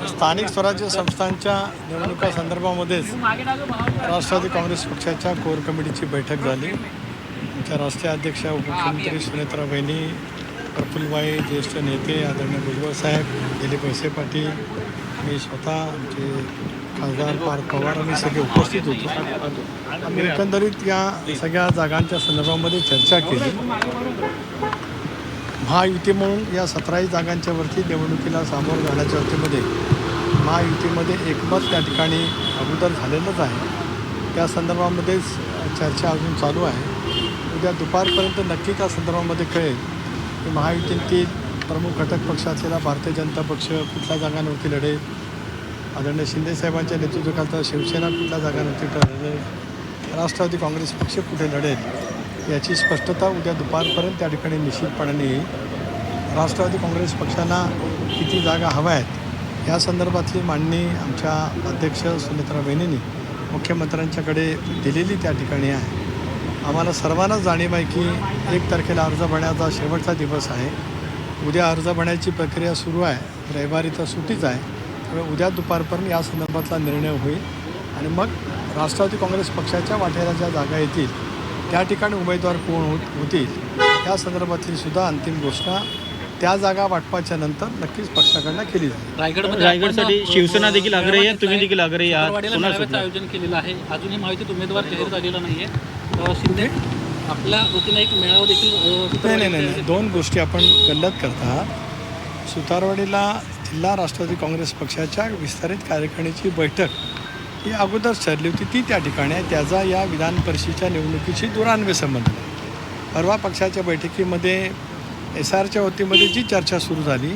स्थानिक स्वराज्य संस्थांच्या निवडणुका संदर्भामध्येच राष्ट्रवादी काँग्रेस पक्षाच्या कोर कमिटीची बैठक झाली. आमच्या राष्ट्रीय अध्यक्ष उपमुख्यमंत्री सुनेत्रा वहिनी, प्रफुल्लभाई, ज्येष्ठ नेते आदरणीय भुजबळ साहेब, दिलीप वळसे पाटील, मी स्वतः, आमचे खासदार पार्थ पवार आम्ही सगळे उपस्थित होतो. आम्ही एकंदरीत या सगळ्या जागांच्या संदर्भामध्ये चर्चा केली. महायुती म्हणून या 17 जागांच्या वरती निवडणुकीला सामोरं जाण्याच्या वतीमध्ये महायुतीमध्ये एकमत त्या ठिकाणी अगोदर झालेलंच आहे. त्या संदर्भामध्येच चर्चा अजून चालू आहे. उद्या दुपारपर्यंत नक्की त्या संदर्भामध्ये कळेल की महायुतीतील प्रमुख घटक पक्ष असलेला भारतीय जनता पक्ष कुठल्या जागांवरती लढेल, आदरणीय शिंदेसाहेबांच्या नेतृत्वाखालचा शिवसेना कुठल्या जागांवरती लढेल, राष्ट्रवादी काँग्रेस पक्ष कुठे लढेल याची स्पष्टता उद्या दुपारपर्यंत त्या ठिकाणी निश्चितपणाने येईल. राष्ट्रवादी काँग्रेस पक्षांना किती जागा हव्या आहेत या संदर्भातली मांडणी आमच्या अध्यक्ष सुनेत्रा वहिनींनी मुख्यमंत्र्यांच्याकडे दिलेली त्या ठिकाणी आहे. आम्हाला सर्वांना जाणीव आहे की 1 तारखेला अर्ज भरण्याचा शेवटचा दिवस आहे. उद्या अर्ज भरण्याची प्रक्रिया सुरू आहे. रविवारी तर सुट्टीच आहे. त्यामुळे उद्या दुपारपर्यंत या संदर्भातला निर्णय होईल आणि मग राष्ट्रवादी काँग्रेस पक्षाच्या वाटेला ज्या जागा येतील त्या ठिकाणी उमेदवार कोण होतील या संदर्भातली सुद्धा अंतिम घोषणा त्या जागा वाटपाच्या नंतर नक्कीच पक्षाकडनं केली जाईल. रायगडसाठी शिवसेना देखील आग्रही आहे, तुम्ही देखील आग्रही आहात. आयोजन केलेलं आहे. अजूनही माहितीत उमेदवार जाहीर झालेला नाही आहे. शिंदे आपल्या वतीनं एक मेळावा देखील नाही 2 गोष्टी आपण गल्लत करता. सुतारवाडीला जिल्हा राष्ट्रवादी काँग्रेस पक्षाच्या विस्तारित कार्यकारिणीची बैठक ही अगोदर ठरली होती, ती त्या ठिकाणी आहे. त्याचा या विधान परिषदेच्या निवडणुकीशी दूरान्वय संबंध नाही. परवा पक्षाच्या बैठकीमध्ये SRच्या वतीमध्ये जी चर्चा सुरू झाली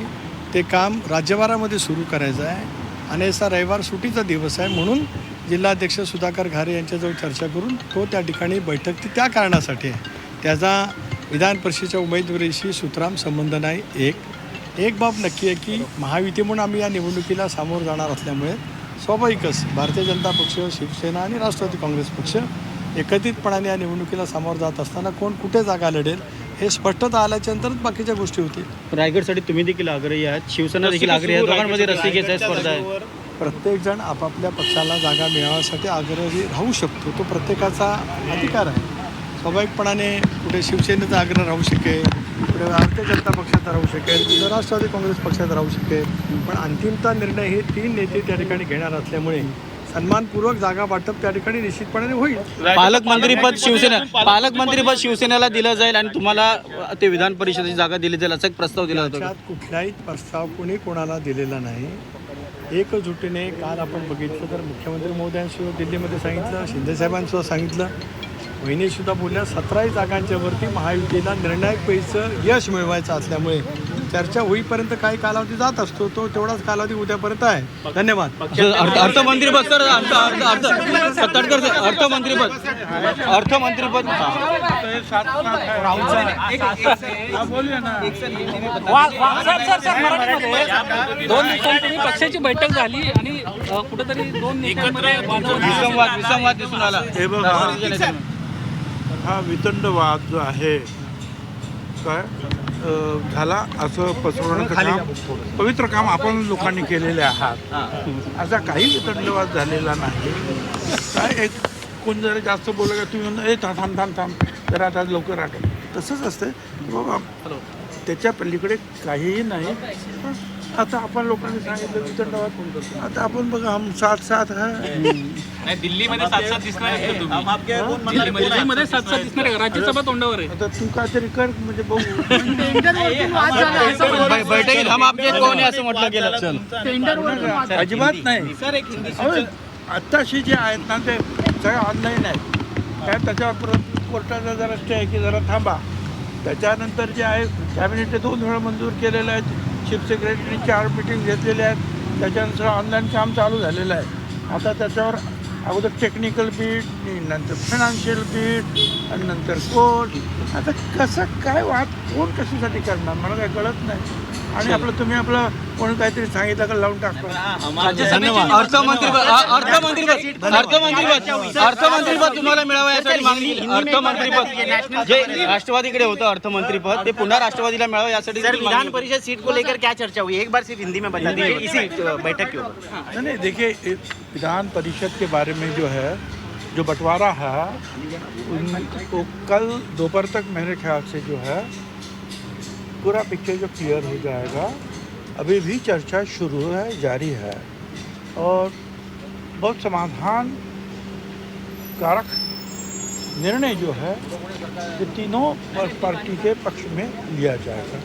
ते काम राज्यभरामध्ये सुरू करायचं आहे आणि असा रविवार सुट्टीचा दिवस आहे म्हणून जिल्हाध्यक्ष सुधाकर घारे यांच्याजवळ चर्चा करून तो त्या ठिकाणी बैठक ती त्या कारणासाठी आहे. त्याचा विधान परिषदेच्या उमेदवारीशी सुतराम संबंध नाही. एक बाब नक्की आहे की महायुती म्हणून आम्ही या निवडणुकीला सामोरं जाणार असल्यामुळे स्वाभाविकच भारतीय जनता पक्ष, शिवसेना आणि राष्ट्रवादी काँग्रेस पक्ष एकत्रितपणाने या निवडणुकीला सामोरं जात असताना कोण कुठे जागा लढेल हे स्पष्टता आल्याच्यानंतरच बाकीच्या गोष्टी होतील. रायगडसाठी तुम्ही देखील आग्रही आहात, शिवसेना देखील आग्रही आहे. दोघांमध्ये रस्सीखेच स्पर्धा आहे. प्रत्येकजण आपापल्या पक्षाला जागा मिळवण्यासाठी आग्रही राहू शकतो, तो प्रत्येकाचा अधिकार आहे. स्वाभाविकपणाने कुठे शिवसेनेचा आग्रह राहू शकेल, कुठे भारतीय जनता पक्षाचा राहू शकेल, कुठे राष्ट्रवादी काँग्रेस पक्षाचा राहू शकेल, पण अंतिमता निर्णय हे 3 नेते त्या ठिकाणी घेणार असल्यामुळे सन्मानपूर्वक जागा वाटप त्या ठिकाणी निश्चितपणे होईल. पालकमंत्रीपद शिवसेनेला दिलं जाईल आणि तुम्हाला ते विधान परिषदेची जागा दिली जाईल असा एक प्रस्ताव दिला होता. त्याच्यात कुठलाही प्रस्ताव कोणाला दिलेला नाही. एकजुटीने काल आपण बघितलं तर मुख्यमंत्री महोदयांसुद्धा दिल्लीमध्ये सांगितलं, शिंदेसाहेबांसुद्धा सांगितलं, वहिनीसुद्धा बोलल्या 17 जागांच्या वरती महायुतीला निर्णायक पैचं यश मिळवायचं असल्यामुळे चर्चा होईपर्यंत काही कालावधी जात असतो, तो तेवढाच कालावधी उद्यापर्यंत आहे. धन्यवाद. अर्थमंत्रीपद सर, अर्थमंत्रीपद दोन दिवसांपूर्वी पक्षाची बैठक झाली आणि कुठेतरी 2 विसंवाद दिसून आला. हा वितंडवाद जो आहे काय झाला असं पसरवण्याचं काम, पवित्र काम आपण लोकांनी केलेले आहात. असा काही वितंडवाद झालेला नाही. काय एक कोण जरा जास्त बोललं का तुम्ही म्हणून थांब जरा आता लवकर आठव, तसंच असतं बाबा. त्याच्या पलीकडे काहीही नाही. आता आपण लोकांनी सांगितलं वितंडवाद कोण करतो. आता आपण बघा हम साथ है. दिल्लीमध्ये 7-7 दिसणार दिल्लीमध्ये 7-7 दिसणार आहे. राज्यसभा तोंडावर आहे. आता तू काहीतरी कर म्हणजे बघू. बैठकीत हम आपके कोण आहे असं म्हटलं गेलं. अजिबात नाही. आत्ताशी जे आहेत ना ते सगळं ऑनलाईन आहेत. काय त्याच्यावर कोर्टाचा जरा स्टे आहे की जरा थांबा. त्याच्यानंतर जे आहे कॅबिनेटने 2 वेळा मंजूर केलेलं आहे. चीफ सेक्रेटरीने 4 मीटिंग घेतलेल्या आहेत. त्याच्यानंतर ऑनलाईन काम चालू झालेलं आहे. आता त्याच्यावर अगोदर टेक्निकल बीट, नंतर फायनान्शियल बीट आणि नंतर कोर्ट. आता कसं काय वाद कोण कशासाठी करणार मला काय कळत नाही. आणि आपलं तुम्ही आपलं कोणी काहीतरी सांगितलं का लावून टाकतो. धन्यवाद. अर्थमंत्रीपद तुम्हाला मिळावं यासाठी मागणी. अर्थमंत्रीपद जे राष्ट्रवादीकडे होतं अर्थमंत्रीपद ते पुन्हा राष्ट्रवादीला मिळावं यासाठी सर विधान परिषद सीट को लेकर क्या चर्चा हुई, एक बार सिर्फ हिंदी में बता दीजिए इसी बैठक के ऊपर। नहीं देखिए, विधान परिषद के बारे में जो है, जो बंटवारा है, उनको कल दोपहर तक मेरे ख्याल से जो है पूरा पिक्चर जो क्लियर हो जाएगा। अभी भी चर्चा शुरू है, जारी है, और बहुत समाधान कारक निर्णय जो है ये तीनों पार्टी के पक्ष में लिया जाएगा।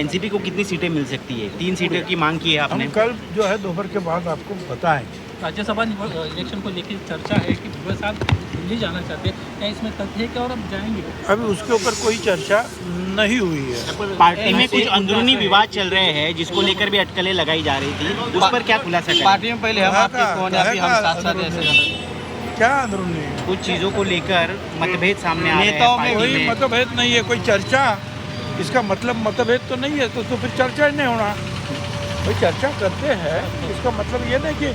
एनसीपी को कितनी सीटें मिल सकती है? 3 सीटों की मांग की है आपने। हम कल जो है दोपहर के बाद आपको बताएं। राज्यसभा इलेक्शन को लेकर चर्चा है कि भुजबल साहब दिल्ली जाना चाहते हैं, क्या इसमें तथ्य है क्या और अब जाएंगे? अभी उसके ऊपर कोई चर्चा नहीं हुई है। पार्टी में कुछ अंदरूनी विवाद चल रहे हैं जिसको लेकर भी अटकलें लगाई जा रही थी, उस पर क्या खुलासा करें? पार्टी में पहले हम आपके कौन है, अभी हम साथ साथ ऐसे क्या अंदरूनी है? कुछ चीज़ों को लेकर मतभेद सामने आ रहे हैं नेताओं में पार्टी कोई मतभेद नहीं है, कोई चर्चा, इसका मतलब मतभेद तो नहीं है, तो फिर चर्चा ही नहीं होना। कोई चर्चा करते हैं, इसका मतलब ये नहीं कि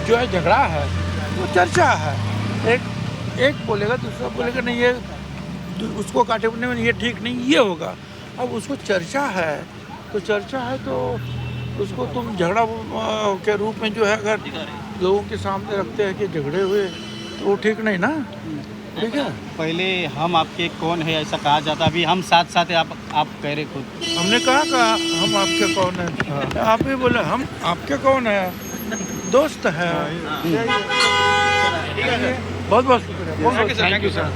जो है झगड़ा है, वो चर्चा है। एक बोलेगा दूसरा बोलेगा नहीं, ये उसको काटे में ये ठीक नहीं, ये होगा। अब उसको चर्चा है तो चर्चा है, तो उसको तुम झगड़ा के रूप में जो है अगर लोगों के सामने रखते हैं कि झगड़े हुए, तो वो ठीक नहीं ना। ठीक है, पहले हम आपके कौन है ऐसा कहा जाता, अभी हम साथ साथ है, आप कह रहे खुद। हमने कहा हम आपके कौन है, आप ही बोले हम आपके कौन है, दोस्त है। बहुत बहुत शुक्रिया। Thank you sir.